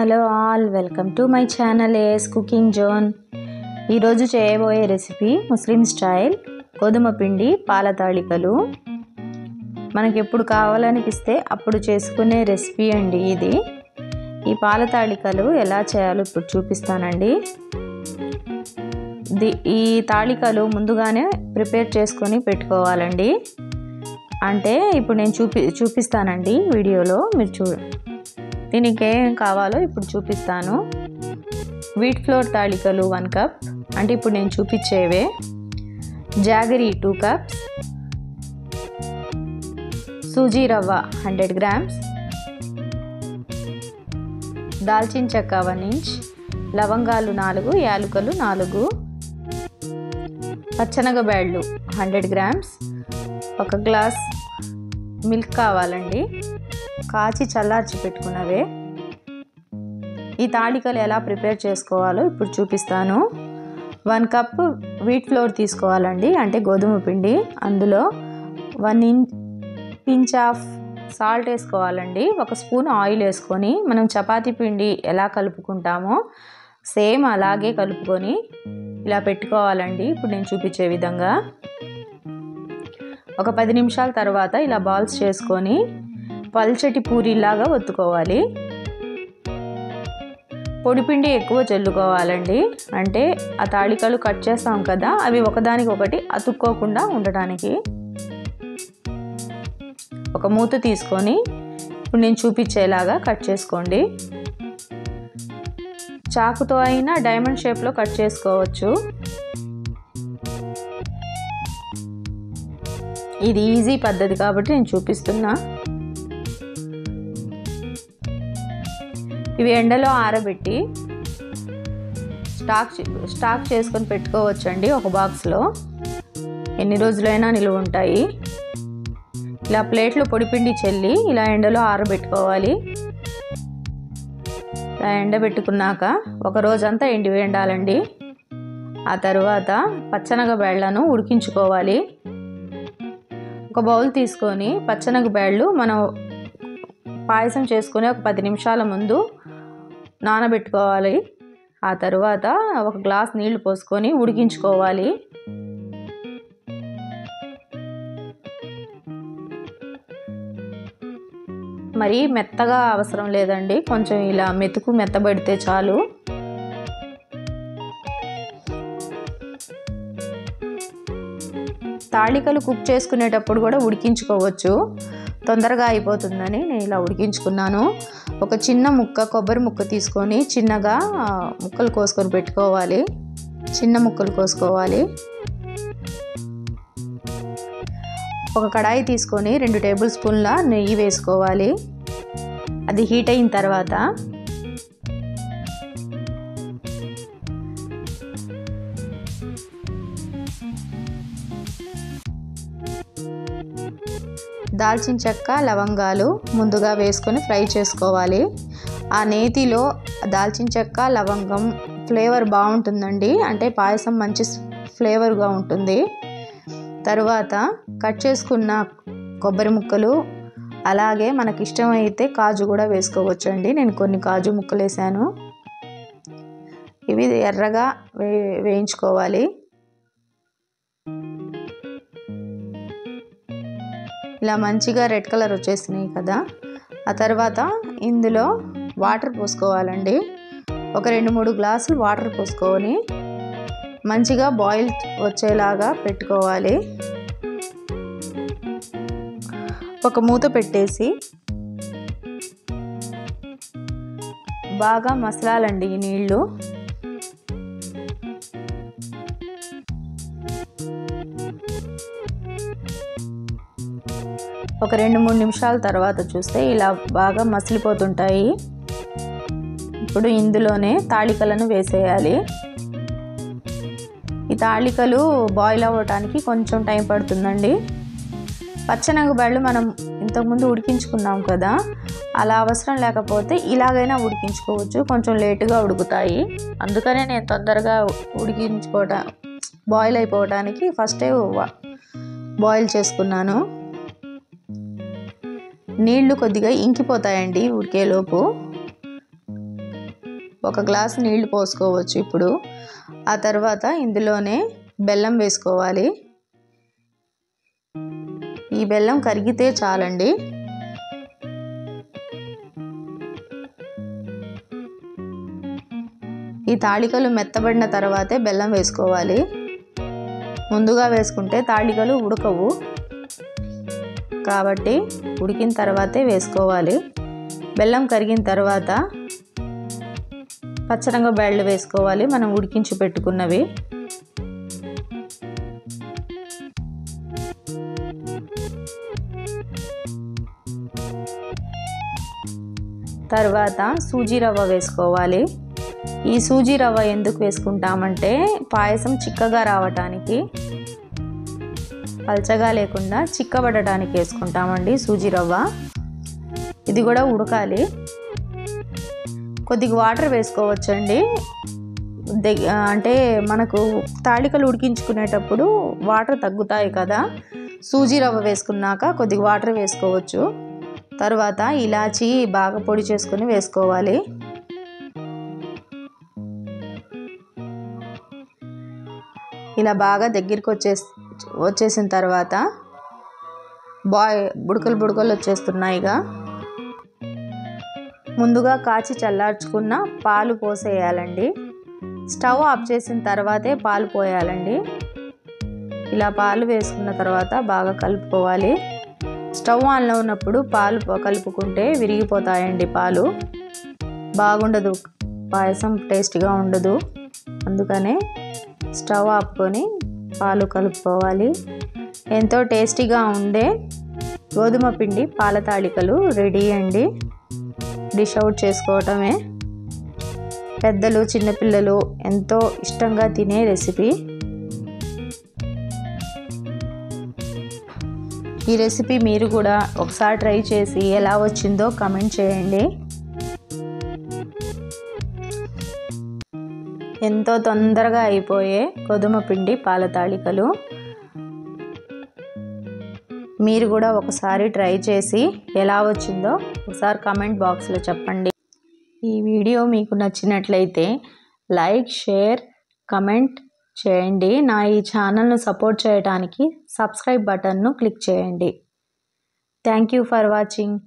Hello all, welcome to my channel AS cooking zone. ఈరోజు చేయబోయే recipe ముస్లిం style గోధుమ పిండి పాల తాళికలు. మనకి ఎప్పుడు కావాలనిపిస్తే అప్పుడు చేసుకునే రెసిపీ అండి ఇది. ఈ పాల తాళికలు ఎలా చేయాలో ఇప్పుడు చూపిస్తానండి. ఈ తాళికలు ముందుగానే ప్రిపేర్ చేసుకొని పెట్టుకోవాలండి. అంటే ఇప్పుడు నేను చూపిస్తానండి వీడియోలో, మీరు దీనికి ఏం కావాలో ఇప్పుడు చూపిస్తాను. వీట్ ఫ్లోర్ తాళికలు 1 కప్, అంటే ఇప్పుడు నేను చూపించేవే. జాగరీ 2 కప్స్, సూజీ రవ్వ 100 గ్రామ్స్, దాల్చిన చెక్క 1 ఇంచ్, లవంగాలు 4, యాలకులు 4, పచ్చనగబేళ్ళు 100 గ్రామ్స్, 1 గ్లాస్ మిల్క్ కావాలండి, కాచి చల్లార్చి పెట్టుకున్నవే. ఈ తాళికలు ఎలా ప్రిపేర్ చేసుకోవాలో ఇప్పుడు చూపిస్తాను. 1 కప్ వీట్ ఫ్లోర్ తీసుకోవాలండి, అంటే గోధుమ పిండి. అందులో 1 పించ్ ఆఫ్ సాల్ట్ వేసుకోవాలండి. 1 స్పూన్ ఆయిల్ వేసుకొని మనం చపాతీ పిండి ఎలా కలుపుకుంటామో సేమ్ అలాగే కలుపుకొని ఇలా పెట్టుకోవాలండి. ఇప్పుడు నేను చూపించే విధంగా ఒక 10 నిమిషాల తర్వాత ఇలా బాల్స్ చేసుకొని పల్చటి పూరీలాగా ఒత్తుకోవాలి. పొడిపిండి ఎక్కువ చల్లుకోవాలండి, అంటే ఆ తాళికలు కట్ చేస్తాం కదా, అవి ఒకదానికొకటి అతుక్కోకుండా ఉండటానికి. ఒక మూత తీసుకొని ఇప్పుడు నేను చూపించేలాగా కట్ చేసుకోండి. చాకుతో అయినా డైమండ్ షేప్లో కట్ చేసుకోవచ్చు. ఇది ఈజీ పద్ధతి కాబట్టి నేను చూపిస్తున్నా. ఇవి ఎండలో ఆరబెట్టి స్టాక్ చేసుకొని పెట్టుకోవచ్చండి. ఒక బాక్స్లో ఎన్ని రోజులైనా నిలువ ఉంటాయి. ఇలా ప్లేట్లో పొడిపిండి చల్లి ఇలా ఎండలో ఆరబెట్టుకోవాలి. ఇలా ఎండబెట్టుకున్నాక ఒక రోజంతా ఎండాలండి. ఆ తర్వాత పచ్చనగబేళ్లను ఉడికించుకోవాలి. ఒక బౌల్ తీసుకొని పచ్చనగబేళ్ళు మనం పాయసం చేసుకుని ఒక 10 నిమిషాల ముందు నానబెట్టుకోవాలి. ఆ తర్వాత 1 గ్లాస్ నీళ్లు పోసుకొని ఉడికించుకోవాలి. మరీ మెత్తగా అవసరం లేదండి, కొంచెం ఇలా మెత్తబడితే చాలు. తాళికలు కుక్ చేసుకునేటప్పుడు కూడా ఉడికించుకోవచ్చు, తొందరగా అయిపోతుందని నేను ఇలా ఉడికించుకున్నాను. ఒక చిన్న కొబ్బరి ముక్క తీసుకొని చిన్నగా ముక్కలు కోసుకొని పెట్టుకోవాలి. చిన్న ముక్కలు కోసుకోవాలి. ఒక కడాయి తీసుకొని 2 టేబుల్ స్పూన్ల నెయ్యి వేసుకోవాలి. అది హీట్ అయిన తర్వాత దాల్చిన చెక్క, లవంగాలు ముందుగా వేసుకొని ఫ్రై చేసుకోవాలి. ఆ నేతిలో దాల్చిన చెక్క, లవంగం ఫ్లేవర్ బాగుంటుందండి, అంటే పాయసం మంచి ఫ్లేవర్గా ఉంటుంది. తర్వాత కట్ చేసుకున్న కొబ్బరి ముక్కలు, అలాగే మనకి ఇష్టమైతే కాజు కూడా వేసుకోవచ్చండి. నేను కొన్ని కాజు ముక్కలు వేసాను. ఇవి ఎర్రగా వేయించుకోవాలి. ఇలా మంచిగా రెడ్ కలర్ వచ్చేసినాయి కదా. ఆ తర్వాత ఇందులో వాటర్ పోసుకోవాలండి. ఒక 2-3 గ్లాసులు వాటర్ పోసుకొని మంచిగా బాయిల్ వచ్చేలాగా పెట్టుకోవాలి. ఒక మూత పెట్టేసి బాగా మసలాలండి ఈ నీళ్ళు. ఒక 2-3 నిమిషాల తర్వాత చూస్తే ఇలా బాగా మసిలిపోతుంటాయి. ఇప్పుడు ఇందులోనే తాళికలను వేసేయాలి. ఈ తాళికలు బాయిల్ అవ్వటానికి కొంచెం టైం పడుతుందండి. పచ్చనగబేళ్ళు మనం ఇంతకుముందు ఉడికించుకున్నాం కదా, అలా అవసరం లేకపోతే ఇలాగైనా ఉడికించుకోవచ్చు, కొంచెం లేటుగా ఉడుకుతాయి. అందుకనే నేను తొందరగా బాయిల్ అయిపోవటానికి ఫస్టే బాయిల్ చేసుకున్నాను. నీళ్లు కొద్దిగా ఇంకిపోతాయండి ఉడికేలోపు. 1 గ్లాస్ నీళ్లు పోసుకోవచ్చు ఇప్పుడు. ఆ తర్వాత ఇందులోనే బెల్లం వేసుకోవాలి. ఈ బెల్లం కరిగితే చాలండి. ఈ తాళికలు మెత్తబడిన తర్వాతే బెల్లం వేసుకోవాలి. ముందుగా వేసుకుంటే తాళికలు ఉడకవు, కాబట్టి ఉడికిన తర్వాతే వేసుకోవాలి. బెల్లం కరిగిన తర్వాత పచ్చరంగ బెల్లం వేసుకోవాలి, మనం ఉడికించి పెట్టుకున్నవి. తర్వాత సూజీ రవ్వ వేసుకోవాలి. ఈ సూజీ రవ్వ ఎందుకు వేసుకుంటామంటే పాయసం చిక్కగా రావటానికి, పల్చగా లేకుండా చిక్కబడటానికి వేసుకుంటామండి సూజీ రవ్వ. ఇది కూడా ఉడకాలి. కొద్దిగా వాటర్ వేసుకోవచ్చండి. అంటే మనకు తాళికలు ఉడికించుకునేటప్పుడు వాటర్ తగ్గుతాయి కదా, సూజీ రవ్వ వేసుకున్నాక కొద్దిగా వాటర్ వేసుకోవచ్చు. తర్వాత ఇలాచీ బాగా పొడి చేసుకుని వేసుకోవాలి. ఇలా బాగా దగ్గరికి వచ్చేసిన తర్వాత బుడకలు వచ్చేస్తున్నాయిగా. ముందుగా కాచి చల్లార్చుకున్న పాలు పోసేయాలండి. స్టవ్ ఆఫ్ చేసిన తర్వాతే పాలు పోయాలండి. ఇలా పాలు వేసుకున్న తర్వాత బాగా కలుపుకోవాలి. స్టవ్ ఆన్లో ఉన్నప్పుడు పాలు కలుపుకుంటే విరిగిపోతాయండి, పాలు బాగుండదు, పాయసం టేస్ట్గా ఉండదు. అందుకనే స్టవ్ ఆపుకొని పాలు కలుపుకోవాలి. ఎంతో టేస్టీగా ఉండే గోధుమ పిండి పాల తాళికలు రెడీ అండి. డిష్ అవుట్ చేసుకోవటమే. పెద్దలు చిన్నపిల్లలు ఎంతో ఇష్టంగా తినే రెసిపీ. ఈ రెసిపీ మీరు కూడా ఒకసారి ట్రై చేసి ఎలా వచ్చిందో కామెంట్ చేయండి. ఎంతో తొందరగా అయిపోయే గోధుమ పిండి పాల తాళికలు మీరు కూడా ఒకసారి ట్రై చేసి ఎలా వచ్చిందో ఒకసారి కామెంట్ బాక్స్లో చెప్పండి. ఈ వీడియో మీకు నచ్చినట్లయితే లైక్, షేర్, కమెంట్ చేయండి. నా ఈ ఛానల్ను సపోర్ట్ చేయడానికి సబ్స్క్రైబ్ బటన్ను క్లిక్ చేయండి. Thank you for watching.